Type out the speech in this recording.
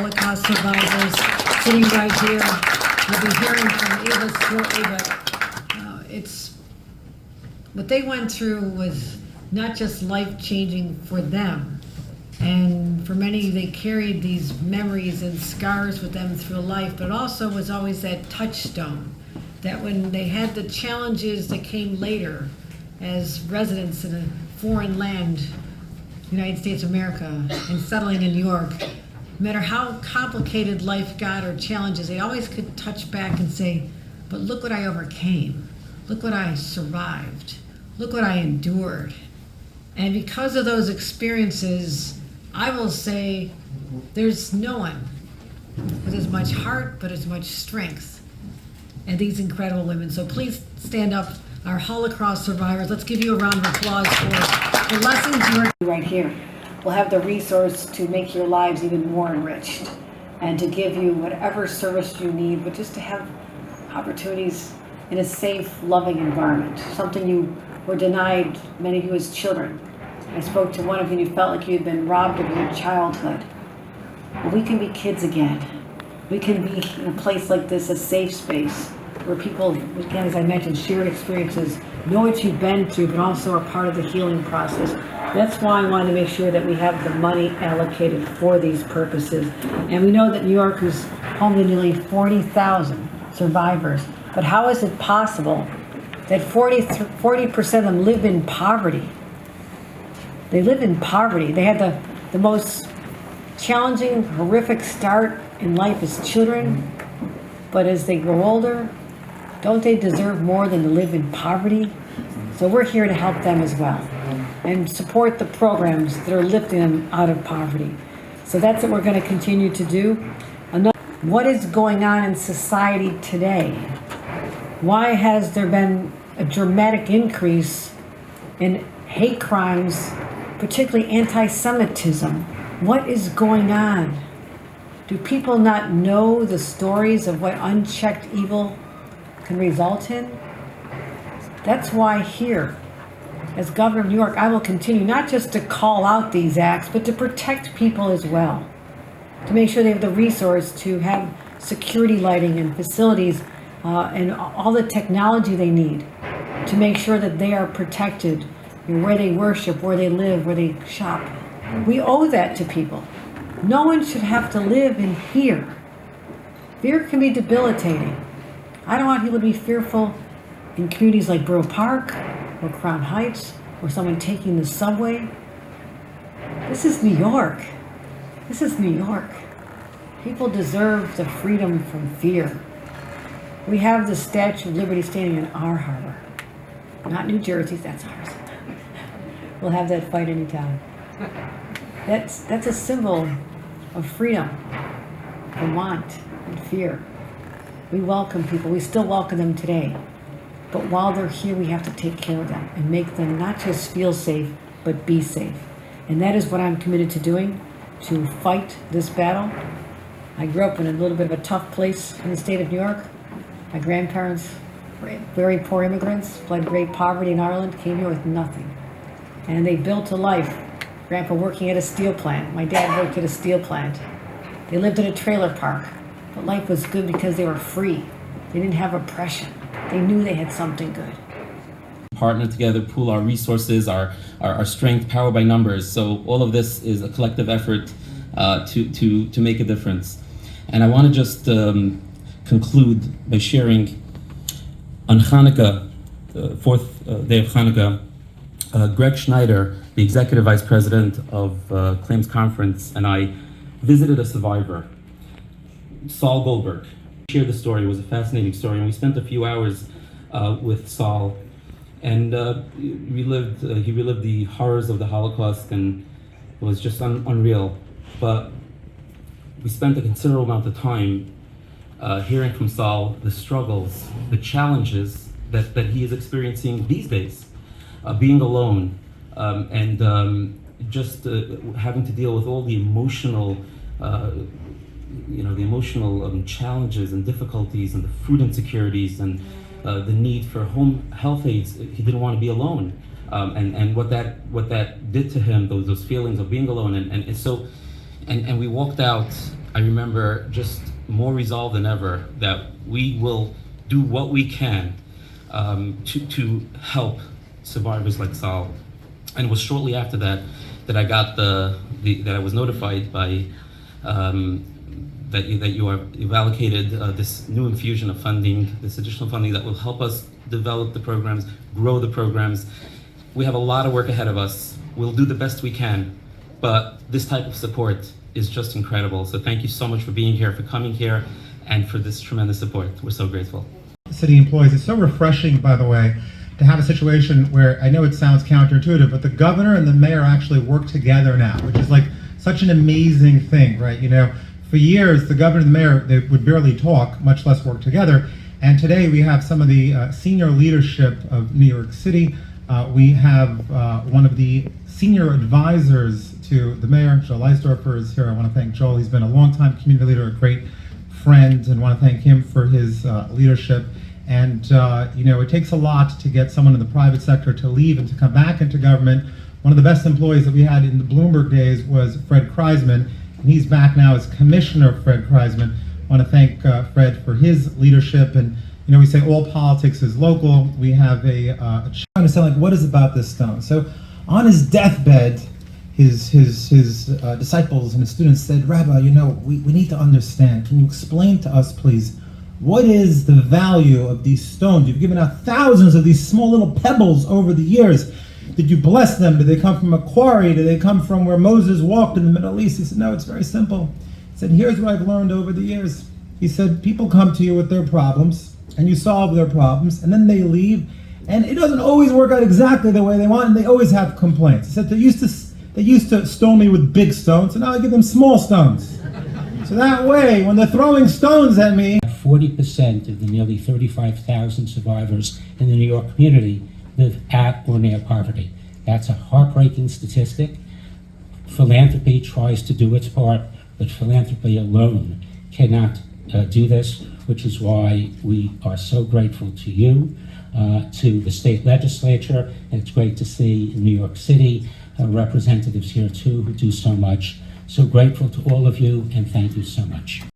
Holocaust survivors sitting right here. You'll be hearing from Eva shortly, but it's what they went through was not just life-changing for them. And for many, they carried these memories and scars with them through life, but also was always that touchstone that when they had the challenges that came later as residents in a foreign land, United States of America, and settling in New York, no matter how complicated life got or challenges, they always could touch back and say, but look what I overcame. Look what I survived. Look what I endured. And because of those experiences, I will say there's no one with as much heart but as much strength as these incredible women. So please stand up, our Holocaust survivors. Let's give you a round of applause for the lessons you're right here. We'll have the resource to make your lives even more enriched and to give you whatever service you need, but just to have opportunities in a safe, loving environment, something you were denied, many of you as children. I spoke to one of you and you felt like you had been robbed of your childhood. Well, we can be kids again. We can be in a place like this, a safe space, where people, again, as I mentioned, shared experiences, know what you've been through, but also are part of the healing process. That's why I wanted to make sure that we have the money allocated for these purposes. And we know that New York is home to nearly 40,000 survivors. But how is it possible that 40% of them live in poverty? They live in poverty. They had the most challenging, horrific start in life as children, but as they grow older, don't they deserve more than to live in poverty? So we're here to help them as well and support the programs that are lifting them out of poverty. So that's what we're going to continue to do. What is going on in society today? Why has there been a dramatic increase in hate crimes, particularly anti-Semitism? What is going on? Do people not know the stories of what unchecked evil can result in? That's why here, as Governor of New York, I will continue not just to call out these acts, but to protect people as well, to make sure they have the resource to have security lighting and facilities and all the technology they need to make sure that they are protected where they worship, where they live, where they shop. We owe that to people. No one should have to live in fear. Fear can be debilitating. I don't want people to be fearful in communities like Borough Park or Crown Heights or someone taking the subway. This is New York. This is New York. People deserve the freedom from fear. We have the Statue of Liberty standing in our harbor. Not New Jersey's, that's ours. We'll have that fight anytime. That's a symbol of freedom, and want, and fear. We welcome people. We still welcome them today. But while they're here, we have to take care of them and make them not just feel safe, but be safe. And that is what I'm committed to doing, to fight this battle. I grew up in a little bit of a tough place in the state of New York. My grandparents were very poor immigrants, fled great poverty in Ireland, came here with nothing. And they built a life. Grandpa working at a steel plant. My dad worked at a steel plant. They lived in a trailer park. But life was good because they were free. They didn't have oppression. They knew they had something good. Partner together, pool our resources, our strength, power by numbers. So all of this is a collective effort to make a difference. And I want to just conclude by sharing on Hanukkah, the fourth day of Hanukkah, Greg Schneider, the executive vice president of Claims Conference, and I visited a survivor, Saul Goldberg. Shared the story. It was a fascinating story, and we spent a few hours with Saul, and he relived the horrors of the Holocaust, and it was just unreal. But we spent a considerable amount of time hearing from Saul the struggles, the challenges that he is experiencing these days, being alone, and just having to deal with all the emotional challenges and difficulties and the food insecurities and the need for home health aides. He didn't want to be alone, and what that did to him, those feelings of being alone, and we walked out I remember just more resolved than ever that we will do what we can to help survivors like Sal. And it was shortly after that that I got that I was notified by that you have allocated this new infusion of funding, this additional funding that will help us develop the programs, grow the programs. We have a lot of work ahead of us. We'll do the best we can, but this type of support is just incredible. So thank you so much for being here, for coming here, and for this tremendous support. We're so grateful. City employees, it's so refreshing, by the way, to have a situation where, I know it sounds counterintuitive, but the governor and the mayor actually work together now, which is like such an amazing thing, right? You know, for years, the governor and the mayor, they would barely talk, much less work together. And today we have some of the senior leadership of New York City. We have one of the senior advisors to the mayor, Joel Eisdorfer, is here. I want to thank Joel. He's been a longtime community leader, a great friend, and want to thank him for his leadership. And you know, it takes a lot to get someone in the private sector to leave and to come back into government. One of the best employees that we had in the Bloomberg days was Fred Kreisman, and he's back now as Commissioner Fred Kreisman. I want to thank Fred for his leadership. And you know, we say all politics is local. We have a trying to sound like, what is about this stone? So on his deathbed, his disciples and his students said, Rabbi, you know, we need to understand. Can you explain to us, please, what is the value of these stones? You've given out thousands of these small little pebbles over the years. Did you bless them? Did they come from a quarry? Did they come from where Moses walked in the Middle East? He said, no, it's very simple. He said, here's what I've learned over the years. He said, people come to you with their problems, and you solve their problems, and then they leave, and it doesn't always work out exactly the way they want, and they always have complaints. He said, they used to stone me with big stones, and now I give them small stones. So that way, when they're throwing stones at me, 40% of the nearly 35,000 survivors in the New York community live at or near poverty. That's a heartbreaking statistic. Philanthropy tries to do its part, but philanthropy alone cannot do this, which is why we are so grateful to you, to the state legislature, and it's great to see in New York City representatives here too who do so much. So grateful to all of you, and thank you so much.